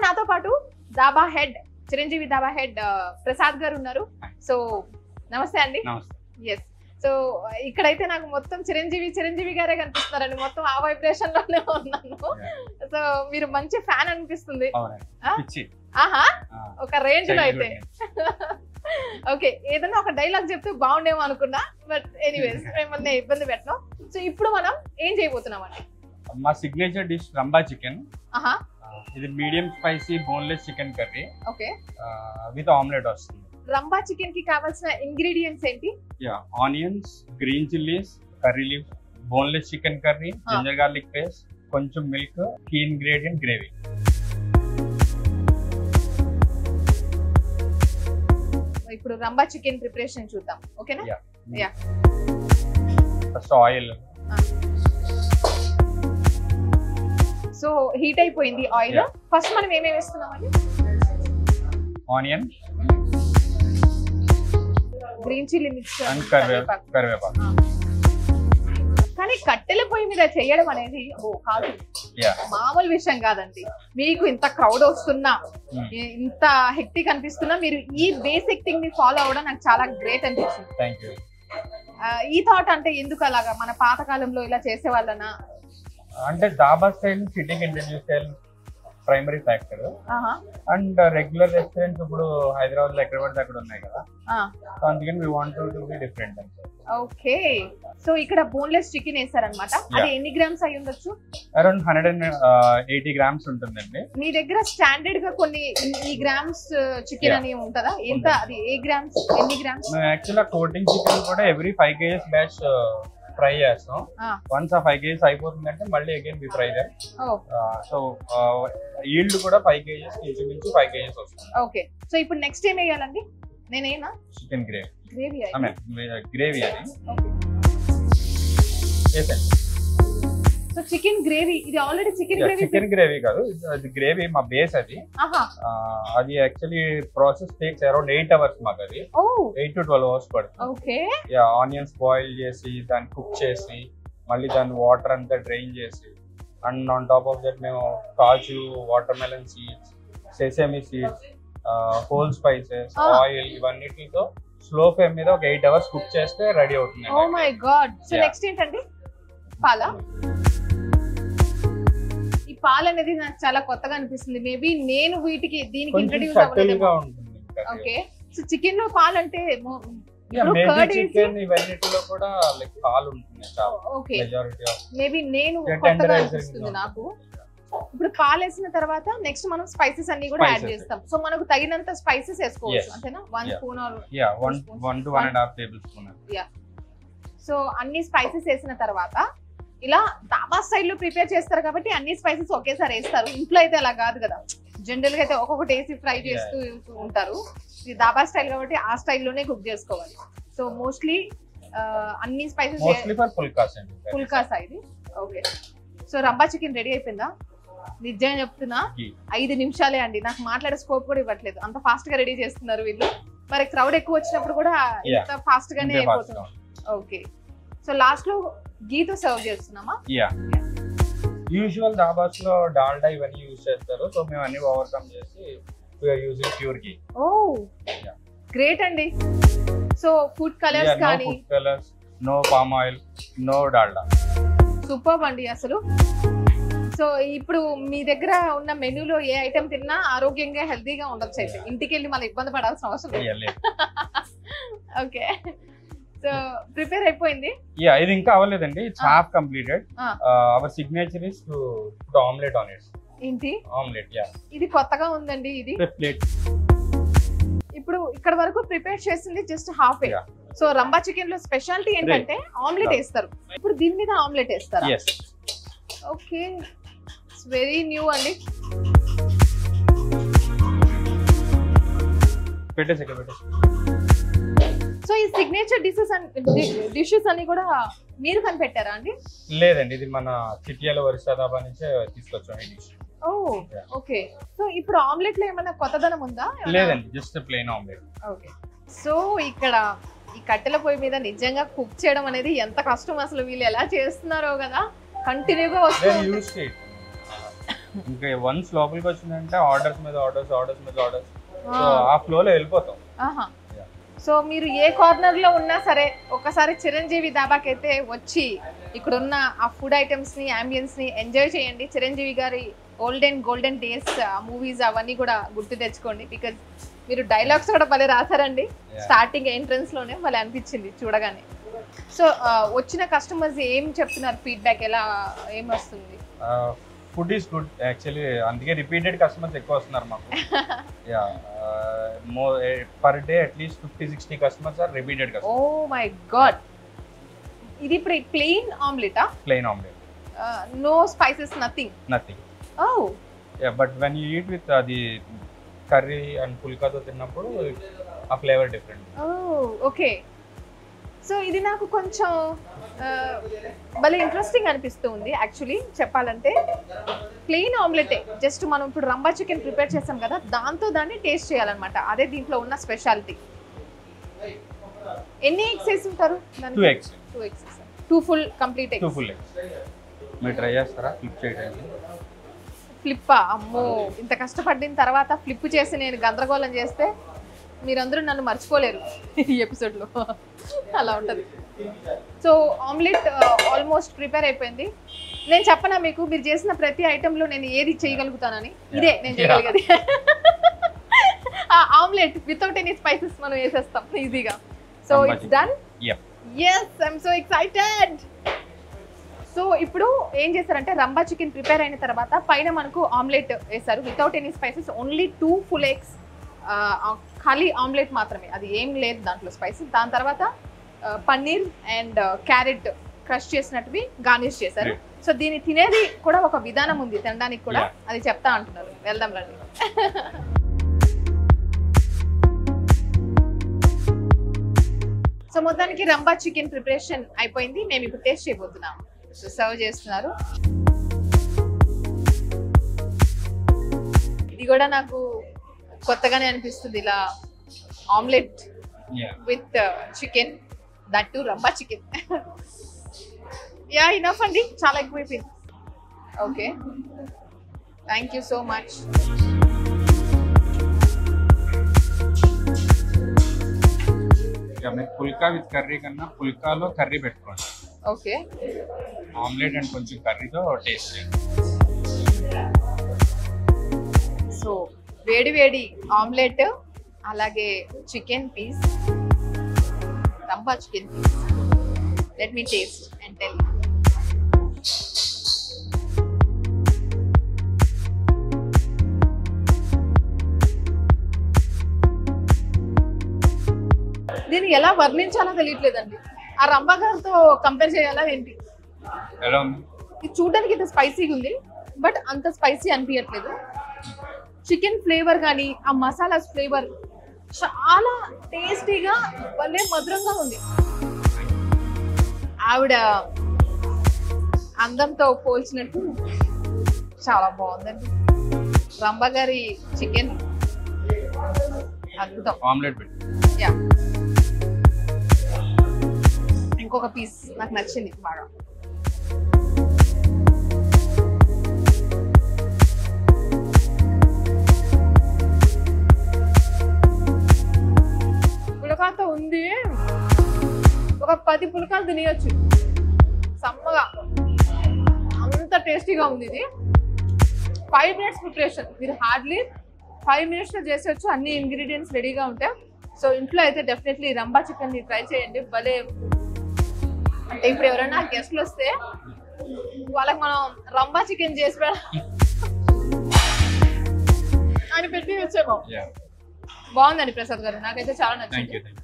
నాతో పాటు dhaba head Chiranjeevi dhaba head Prasad గారు ఉన్నారు. సో నమస్తే అండి. ఎస్, సో ఇక్కడైతే నాకు మొత్తం చిరంజీవి గారే కనిపిస్తున్నారండి. మొత్తం ఆ వైబ్రేషన్ లోనే ఉన్నాను. సో మీరు మంచి ఫ్యాన్ అనిపిస్తుంది. ఆహా, ఒక రేంజ్ లో అయితే. ఓకే, ఏదైనా ఒక డైలాగ్ చెప్తే బాగుండేమో అనుకున్నా, బట్ ఎనీవేస్ మిమ్మల్ని ఇబ్బంది పెట్టను. సో ఇప్పుడు మనం ఏం చేయబోతున్నాం అండి? మా సిగ్నేచర్ డిష్ రంబా చికెన్. ఆహా, ఇది medium spicy boneless chicken curry. Okay, with omelette వస్తుంది. రంబా చికెన్ కి కావాల్సిన ఇంగ్రీడియంట్స్ ఏంటి? Onions, green chillies, curry leaf, boneless chicken curry, ginger garlic paste, కొంచెం మిల్క్, కీ ఇంగ్రీడియంట్ గ్రేవీ. ఇప్పుడు రంబా చికెన్ ప్రిపరేషన్ చూద్దాం. ఓకేనా? Yeah. First oil. So heat అయిపోయింది oil. ఫస్ట్ మనం ఏమేమి వేస్తున్నామండి? Onion, green chilli mix and కరివేపాకు. కానీ కట్టెల పొయ్యి మీద చేయడం అనేది కాదు, మామూలు విషయం కాదండి. మీకు ఇంత క్రౌడ్ వస్తున్నా, ఇంత హెక్టిక్ అనిపిస్తున్నా, మీరు ఈ బేసిక్ థింగ్ ని ఫాలో అవ్వడం నాకు చాలా గ్రేట్ అనిపించింది. ఈ థాట్ అంటే ఎందుకు అలాగా? మన పాతకాలంలో ఇలా చేసే వాళ్ళనా? అంటే దాబా స్టైల్ సిటీకి ఇంట్రడ్యూస్ చేయాలి primary factor. And regular restaurants ఇప్పుడు హైదరాబాద్ లో ఎక్కడ పడితే అక్కడ ఉన్నాయి కదా, అందుకని we want to be different. Okay, so ఇక్కడ బోన్లెస్ చికెన్ వేసారనమాట. అది ఎన్ని గ్రామ్స్ అయి ఉండొచ్చు? అరౌండ్ 180 గ్రామ్స్ ఉంటుందండి. మీ దగ్గర స్టాండర్డ్ గా కొన్ని ఈ గ్రామ్స్ చికెన్ అని ఉంటుందా? ఎంత అది? ఏ గ్రామ్స్, ఎన్ని గ్రామ్స్? యాక్చువల్లీ కోటింగ్ చికెన్ కూడా ఎవ్రీ 5 kgs బ్యాచ్ ఫ్రై చేస్తాం. వన్స్ ఆ 5 kgs అయిపోతుందంటే మళ్ళీ again we fry that. So yield కూడా 5 kgs ఇంచుమించు 5 kgs వస్తుంది. ఓకే, సో ఇప్పుడు నెక్స్ట్ ఏం వేయాలండి? నేనేనా? Chicken gravy. గ్రేవీ గ్రేవీ అది. సో చికెన్ గ్రేవీ, ఇది already chicken gravy. Chicken gravy కాదు, అది గ్రేవీ మా బేస్. అది అది actually process takes around 8 hours మాకు. అది 8 to 12 hours పడుతుంది. ఓకే, ఆనియన్స్ బాయిల్ చేసి దాన్ని కుక్ చేసి మళ్ళీ దాని వాటర్ అంతా డ్రైన్ చేసి, and on top of that మేము కాజు, watermelon seeds, sesame seeds, whole spices, oil ఇవన్నిటితో స్లో ఫ్లేమ్ మీద ఒక 8 hours కుక్ చేస్తే రెడీ అవుతుంది. Oh my God. So next ఏంటండి? పాలా. ఈ పాలు అనేది నాకు చాలా కొత్తగా అనిపిస్తుంది. మేబీ నేను వీటికి దీనికి ఇంట్రడ్యూస్ అవ్వలేదు. ఓకే, సో చికెన్ లో పాలు అంటే ఇవన్నిటిలో కూడా లైక్ పాలు ఉంటుంది. ఓకే, మేబీ నేను కొత్తగా అనిపిస్తుంది నాకు. ఇప్పుడు పాలు వేసిన తర్వాత నెక్స్ట్ మనం స్పైసెస్ అన్ని కూడా యాడ్ చేస్తాం. సో మనకు తగినంత స్పైసెస్ వేసుకోవచ్చు అంతేనా? 1 spoon or 1 to 1.5 tablespoon. So అన్ని స్పైసెస్ వేసిన తర్వాత ఇలా దాబా స్టైల్లో ప్రిపేర్ చేస్తారు కాబట్టి అన్ని స్పైసెస్ ఒకేసారి వేస్తారు. ఇంట్లో అయితే అలా కాదు కదా, జనరల్ గా అయితే ఒక్కొక్కటి వేసి ఫ్రై చేస్తూ ఉంటారు. ఇది దాబా స్టైల్ కాబట్టి ఆ స్టైల్లోనే కుక్ చేసుకోవాలి. సో మోస్ట్లీ అన్ని స్పైసెస్ పుల్కాసా ఇది. Okay, so rumba chicken ready అయిపోయిందా? నిజంగా చెప్తున్నా 5 నిమిషాలే అండి. నాకు మాట్లాడే స్కోప్ కూడా ఇవ్వట్లేదు, అంత ఫాస్ట్ గా రెడీ చేస్తున్నారు వీళ్ళు. మరి క్రౌడ్ ఎక్కువ వచ్చినప్పుడు కూడా ఇంత ఫాస్ట్ గానే అయిపోతుంది. ఓకే, సో లాస్ట్ లో గీతో సర్వ్ చేస్తున్నామా? యూజువల్ దాబాస్ లో డాల్డా ఇవన్నీ యూజ్ చేస్తారు. సో మేము అన్ని ఓవర్కమ్ చేసి we are using pure ghee. Oh great అండి. సో ఫుడ్ కలర్స్ కానీ, food colours, no palm oil, no Dalda. Super అండి అసలు. సో ఇప్పుడు మీ దగ్గర ఉన్న మెనూలో ఏ ఐటమ్ తిన్నా ఆరోగ్యంగా హెల్తీగా ఉండొచ్చు. అయితే ఇంటికి వెళ్ళి మళ్ళీ ఇబ్బంది పడాల్సిన అవసరం లేదు. ఓకే, సో ప్రిపేర్ అయిపోయింది. ఇది ఇంకా అవ్వలేదండి, it's half completed. Our signature is to put omelette on it. ఏంటి ఆమ్లెట్? ఇది కొత్తగా ఉందండి. ఇది ప్లేట్. ఇప్పుడు ఇక్కడ వరకు ప్రిపేర్ చేసింది just half. So rumba chicken లో స్పెషాలిటీ ఏంటంటే ఆమ్లెట్ వేస్తారు. ఇప్పుడు దీని మీద ఆమ్లెట్ వేస్తారు. ఓకే, ఇట్స్ వెరీ న్యూ అండి. సో ఈ సిగ్నేచర్ డిషెస్ అన్ని కూడా మీరు కనిపెట్టారా అండి? లేదండి, ఇది మన చిట్యాల వరిసా దాబా నుంచే తీసుకొచ్చాం ఈ డిష్. ఓ ఓకే, సో ఇప్పుడు ఆమ్లెట్ లో ఏమైనా కొత్తదనం ఉందా? లేదండి, just plain omelette. Okay, so ఇక్కడ ఈ కట్టెల పొయ్యి మీద నిజంగా కుక్ చేయడం అనేది ఎంత కష్టం అసలు. వీళ్ళు ఎలా చేస్తున్నారో కదా, కంటిన్యూగా వస్తుంది. ఇంకా వన్స్ లోపలికి వచ్చిందంటే ఆర్డర్స్ మీద ఆర్డర్స్ సో ఆ ఫ్లోలో వెళ్ళిపోతాం. సో మీరు ఏ కార్నర్ లో ఉన్నా సరే ఒకసారి చిరంజీవి దాబాకైతే వచ్చి ఇక్కడ ఉన్న ఆ ఫుడ్ ఐటమ్స్ ని అంబియన్స్ ని ఎంజాయ్ చేయండి. చిరంజీవి గారి గోల్డెన్ డేస్ మూవీస్ అవన్నీ కూడా గుర్తు తెచ్చుకోండి. బికాజ్ మీరు డైలాగ్స్ కూడా భలే రాశారండి. స్టార్టింగ్ ఎంట్రన్స్ లోనే భలే అనిపించింది చూడగానే. సో వచ్చిన కస్టమర్స్ ఏం చెప్తున్నారు, ఫీడ్బ్యాక్ ఏం వస్తుంది? ఫుడ్ ఈస్ గుడ్ యాక్చువల్లీ, అందుకే రిపీటెడ్ కస్టమర్స్ ఎక్కువ వస్తున్నారు మాకు. Per day at least 50-60 customers are repeated customers. Oh my God, ఇది ప్లెయిన్ ఆమ్లెటా? Plain omelette, no spices, nothing. Oh yeah, but when you eat with అది కర్రీ అండ్ పుల్కాతో తిన్నప్పుడు ఆ ఫ్లేవర్ డిఫరెంట్. ఓకే. సో ఇది నాకు కొంచెం భలే ఇంట్రెస్టింగ్ అనిపిస్తుంది యాక్చువల్లీ చెప్పాలంటే. ప్లెయిన్ ఆమ్లెటే, జస్ట్ మనం ఇప్పుడు రంబా చికెన్ ప్రిపేర్ చేస్తాం కదా, దాంతో దాన్ని టేస్ట్ చేయాలన్నమాట. అదే దీంట్లో ఉన్న స్పెషాలిటీ. ఎన్ని ఎగ్స్ వేసి ఉంటారు? 2 eggs. 2 eggs. 2 full complete eggs. 2 full eggs. మీరు ట్రై చేస్తారా ఫ్లిప్ చేయడానికి? ఫ్లిప్పా? అమ్మో, ఇంత కష్టపడిన తర్వాత ఫ్లిప్ చేసి నేను గందరగోళం చేస్తే మీరందరూ నన్ను మర్చిపోలేరు ఈ ఎపిసోడ్లో. అలా ఉంటుంది. సో ఆమ్లెట్ ఆల్మోస్ట్ ప్రిపేర్ అయిపోయింది. నేను చెప్పనా మీకు, మీరు చేసిన ప్రతి ఐటెంలో నేను ఏది చేయగలుగుతానని? ఇదే నేను చేయగలిగేది. ఆమ్లెట్ వితౌట్ ఎనీ స్పైసెస్ మనం వేసేస్తాం ఈజీగా. So it's done. yes, I'm so excited. So ఇప్పుడు ఏం చేశారంటే రంబా చికెన్ ప్రిపేర్ అయిన తర్వాత పైన మనకు ఆమ్లెట్ వేశారు without any spices, only 2 full eggs, ఖాళీ ఆమ్లెట్ మాత్రమే, అది ఏం లేదు దాంట్లో స్పైసెస్. దాని తర్వాత పన్నీర్ అండ్ క్యారెట్ క్రష్ చేసినట్టువి గార్నిష్ చేశారు. సో దీన్ని తినేది కూడా ఒక విధానం ఉంది తినడానికి కూడా, అది చెప్తా అంటున్నారు. వెళ్దాం రండి. సో మొత్తానికి రంబా చికెన్ ప్రిపరేషన్ అయిపోయింది. మేము ఇప్పుడు టేస్ట్ చేయబోతున్నాం. సో సర్వ్ చేస్తున్నారు. ఇది కూడా నాకు కొత్తగానే అనిపిస్తుంది, ఇలా omelette with chicken, that too రంబా చికెన్. యా, ఇనఫ్ అండి, చాలా ఎక్కువైపోయింది. Okay, thank you so much. Pulka with curry కన్నా పుల్కాలో కర్రీ పెట్టుకోండి. ఓకే, ఆమ్లెట్ అండ్ కొంచెం కర్రీతో టేస్ట్ చేయండి. సో వేడి వేడి ఆమ్లెట్, అలాగే చికెన్ పీస్, రంబా chicken piece. Let me taste and tell. దీన్ని ఎలా వర్ణించాలో తెలియట్లేదండి. ఆ రంబా గారితో కంపేర్ చేయాలా ఏంటి? ఎలా ఉంది? ఇది చూడడానికి ఇంత స్పైసీగా ఉంది, బట్ అంత స్పైసీ అనిపించట్లేదు. చికెన్ ఫ్లేవర్ కానీ ఆ మసాలాస్ ఫ్లేవర్ చాలా టేస్టీగా భలే మధురంగా ఉంది. ఆవిడ అందంతో పోల్చినట్టు చాలా బాగుందండి. రంబా గారి చికెన్ అద్భుతం. ఆమ్లెట్ పెట్టి యా, ఇంకొక పీస్ నాకు నచ్చింది బాగా. పులకాతో ఉంది, ఒక 10 పులకాలు తినేయచ్చు సమ్మగా, అంత టేస్టీగా ఉంది ఇది. 5 minutes ప్రిపరేషన్, మీరు హార్డ్లీ 5 minutes లో చేసేయచ్చు. అన్ని ఇంగ్రీడియంట్స్ రెడీగా ఉంటాయి. సో ఇంట్లో అయితే డెఫినెట్లీ రంబా చికెన్ ని ట్రై చేయండి. భలే, అంటే ఇప్పుడు ఎవరైనా గెస్ట్లు వస్తే వాళ్ళకి మనం రంబా చికెన్ చేసి అని పెట్టి వచ్చేమో. బాగుందండి ప్రసాద్ గారు, నాకైతే చాలా నచ్చింది.